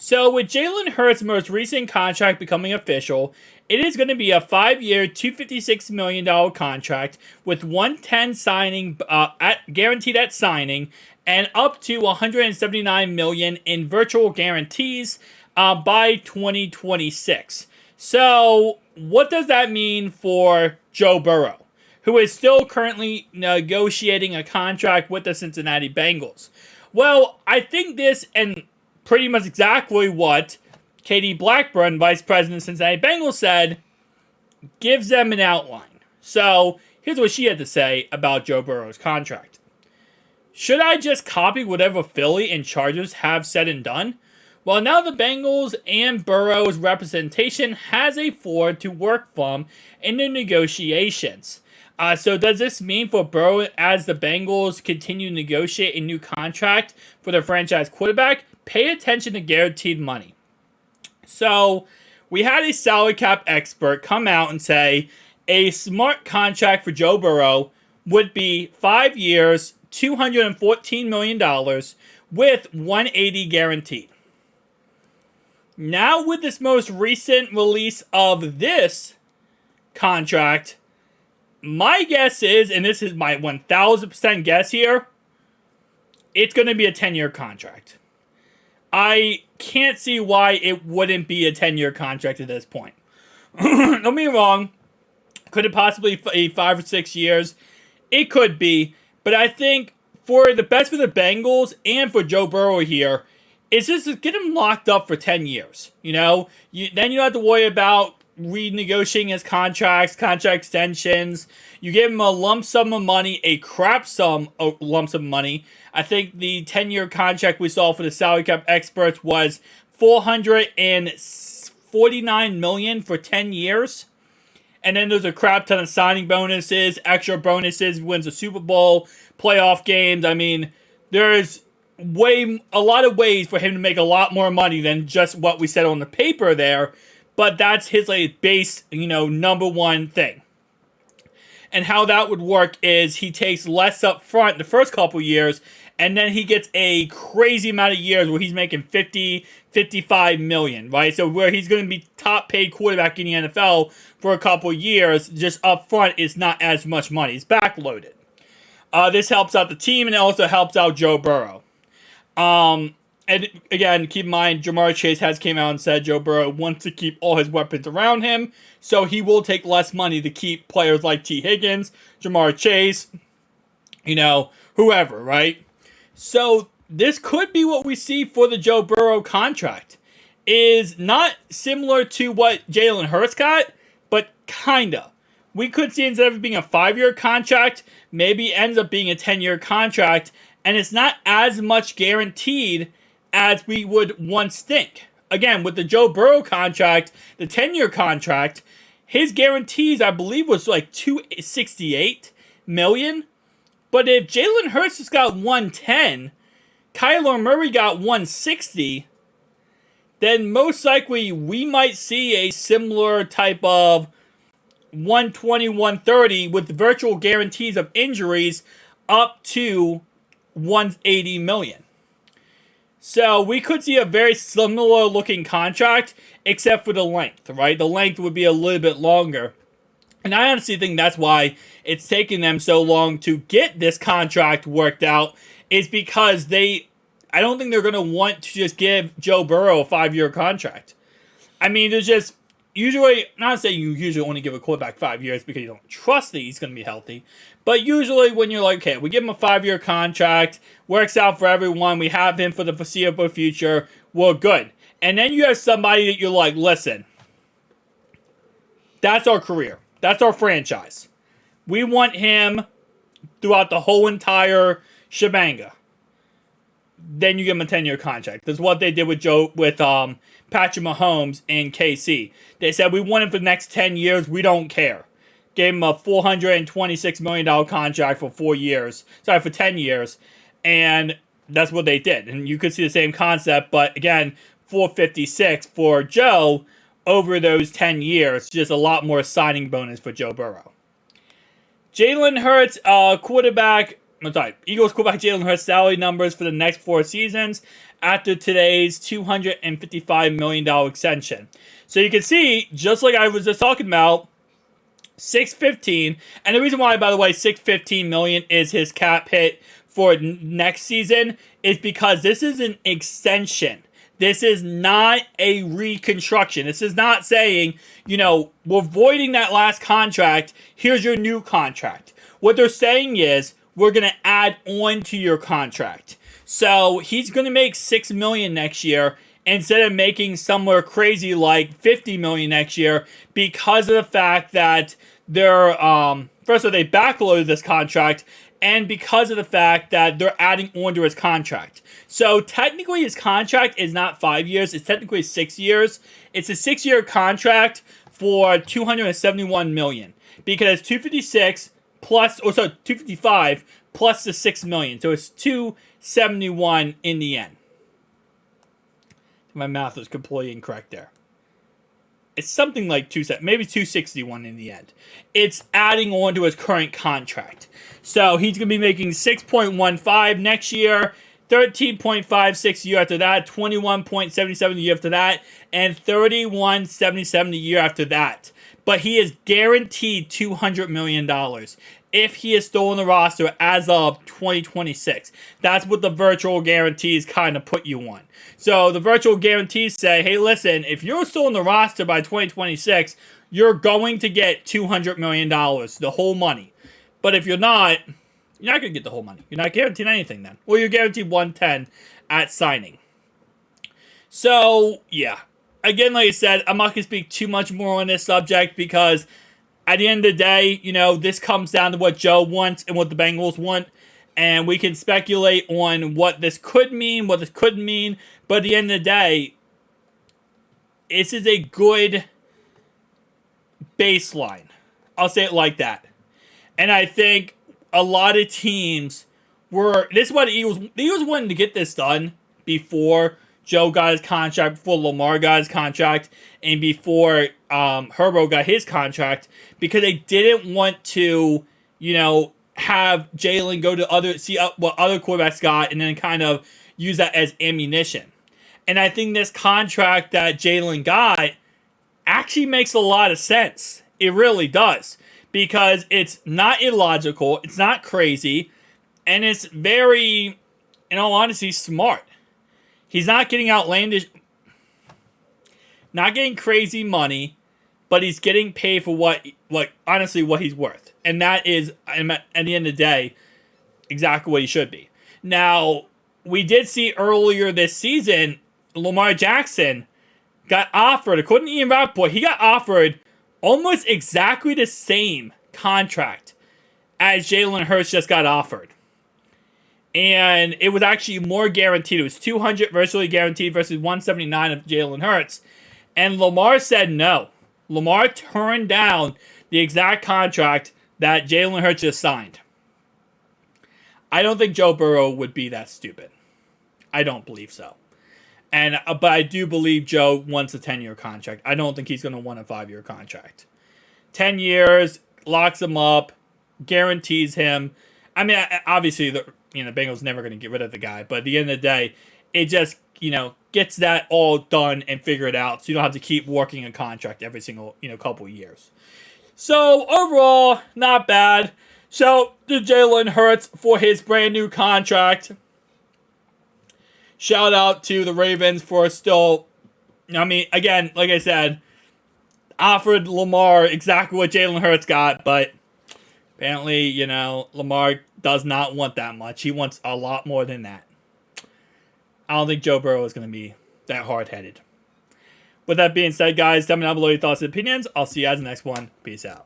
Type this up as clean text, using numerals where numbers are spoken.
So with Jalen Hurts' most recent contract becoming official, it is going to be a 5-year, $256 million contract with 110 signing guaranteed at signing, and up to $179 million in virtual guarantees by 2026. So what does that mean for Joe Burrow, who is still currently negotiating a contract with the Cincinnati Bengals? Well, I think this, and pretty much exactly what Katie Blackburn, Vice President of Cincinnati Bengals, said, gives them an outline. So here's what she had to say about Joe Burrow's contract. Should I just copy whatever Philly and Chargers have said and done? Well, now the Bengals and Burrow's representation has a floor to work from in the negotiations. So does this mean for Burrow, as the Bengals continue to negotiate a new contract for their franchise quarterback, pay attention to guaranteed money? So we had a salary cap expert come out and say a smart contract for Joe Burrow would be 5 years, $214 million with $180 guaranteed. Now with this most recent release of this contract, my guess is, and this is my 1000% guess here, it's going to be a 10-year contract. I can't see why it wouldn't be a 10-year contract at this point. Don't get me wrong. Could it possibly be 5 or 6 years? It could be. But I think for the best for the Bengals and for Joe Burrow here, is just to get him locked up for 10 years. Then you don't have to worry about renegotiating his contract extensions. You give him a lump sum of money, a lump sum of money. I think the 10-year contract we saw for the salary cap experts was $449 million for 10 years. And then there's a crap ton of signing bonuses, extra bonuses, wins the Super Bowl, playoff games. I mean, there's a lot of ways for him to make a lot more money than just what we said on the paper there. But that's his base, number one thing. And how that would work is he takes less up front the first couple years, and then he gets a crazy amount of years where he's making 50, 55 million, right? So where he's going to be top paid quarterback in the NFL for a couple years, just up front is not as much money. It's backloaded. This helps out the team, and it also helps out Joe Burrow. And again, keep in mind, Jamar Chase has came out and said Joe Burrow wants to keep all his weapons around him, so he will take less money to keep players like T. Higgins, Jamar Chase, whoever, right? So this could be what we see for the Joe Burrow contract. Is not similar to what Jalen Hurts got, but kinda. We could see, instead of it being a 5-year contract, maybe it ends up being a 10-year contract, and it's not as much guaranteed as we would once think. Again, with the Joe Burrow contract, the 10-year contract, his guarantees, I believe, was like $268 million. But if Jalen Hurts has got 110, Kyler Murray got 160, then most likely we might see a similar type of 120, 130 with virtual guarantees of injuries up to 180 million. So we could see a very similar looking contract, except for the length, right? The length would be a little bit longer. And I honestly think that's why it's taken them so long to get this contract worked out, is because I don't think they're going to want to just give Joe Burrow a 5-year contract. I mean, there's just usually, not saying you usually only give a quarterback 5 years because you don't trust that he's going to be healthy, but usually when you're like, okay, we give him a 5-year contract, works out for everyone, we have him for the foreseeable future, we're good. And then you have somebody that you're like, listen, that's our career. That's our franchise. We want him throughout the whole entire shebanga. Then you give him a 10-year contract. That's what they did with Patrick Mahomes in KC. They said, we want him for the next 10 years. We don't care. Gave him a $426 million contract for 4 years. Sorry, for 10 years. And that's what they did. And you could see the same concept. But again, $456 for Joe over those 10 years. Just a lot more signing bonus for Joe Burrow. Jalen Hurts, quarterback, I'm sorry, Eagles quarterback Jalen Hurts salary numbers for the next 4 seasons after today's $255 million extension. So you can see, just like I was just talking about, 615, and the reason why, by the way, 615 million is his cap hit for next season is because this is an extension. This is not a reconstruction. This is not saying, we're voiding that last contract. Here's your new contract. What they're saying is, we're going to add on to your contract. So he's going to make $6 million next year instead of making somewhere crazy like $50 million next year because of the fact that they're, first of all, they backloaded this contract, and because of the fact that they're adding on to his contract. So technically his contract is not 5 years, it's technically 6 years. It's a 6-year contract for $271 million because it's 256 plus, or sorry, 255 plus the $6 million. So it's 271 in the end. My math is completely incorrect there. It's something like maybe 261 in the end. It's adding on to his current contract. So he's going to be making 6.15 next year, 13.56 the year after that, 21.77 the year after that, and 31.77 the year after that. But he is guaranteed $200 million if he is still on the roster as of 2026. That's what the virtual guarantees kind of put you on. So the virtual guarantees say, hey, listen, if you're still on the roster by 2026, you're going to get $200 million, the whole money. But if you're not going to get the whole money. You're not guaranteed anything then. Well, you're guaranteed 110 at signing. So, yeah. Again, like I said, I'm not going to speak too much more on this subject because at the end of the day, this comes down to what Joe wants and what the Bengals want. And we can speculate on what this could mean, what this couldn't mean. But at the end of the day, this is a good baseline. I'll say it like that. And I think a lot of teams this is why the Eagles wanted to get this done before Joe got his contract, before Lamar got his contract, and before Herbo got his contract, because they didn't want to, have Jalen go to see what other quarterbacks got and then kind of use that as ammunition. And I think this contract that Jalen got actually makes a lot of sense. It really does. Because it's not illogical, it's not crazy, and it's very, in all honesty, smart. He's not getting outlandish, not getting crazy money, but he's getting paid for what he's worth. And that is, at the end of the day, exactly what he should be. Now, we did see earlier this season, Lamar Jackson got offered, according to Ian Rappaport, he got offered almost exactly the same contract as Jalen Hurts just got offered. And it was actually more guaranteed. It was $200 virtually guaranteed versus $179 of Jalen Hurts. And Lamar said no. Lamar turned down the exact contract that Jalen Hurts just signed. I don't think Joe Burrow would be that stupid. I don't believe so. But I do believe Joe wants a 10-year contract. I don't think he's going to want a 5-year contract. 10 years, locks him up, guarantees him. I mean, obviously, the Bengals never going to get rid of the guy. But at the end of the day, it just, gets that all done and figured out. So you don't have to keep working a contract every single, couple of years. So overall, not bad. So to Jalen Hurts for his brand new contract. Shout out to the Ravens for still, again, like I said, offered Lamar exactly what Jalen Hurts got, but apparently, Lamar does not want that much. He wants a lot more than that. I don't think Joe Burrow is going to be that hard-headed. With that being said, guys, tell me down below your thoughts and opinions. I'll see you guys in the next one. Peace out.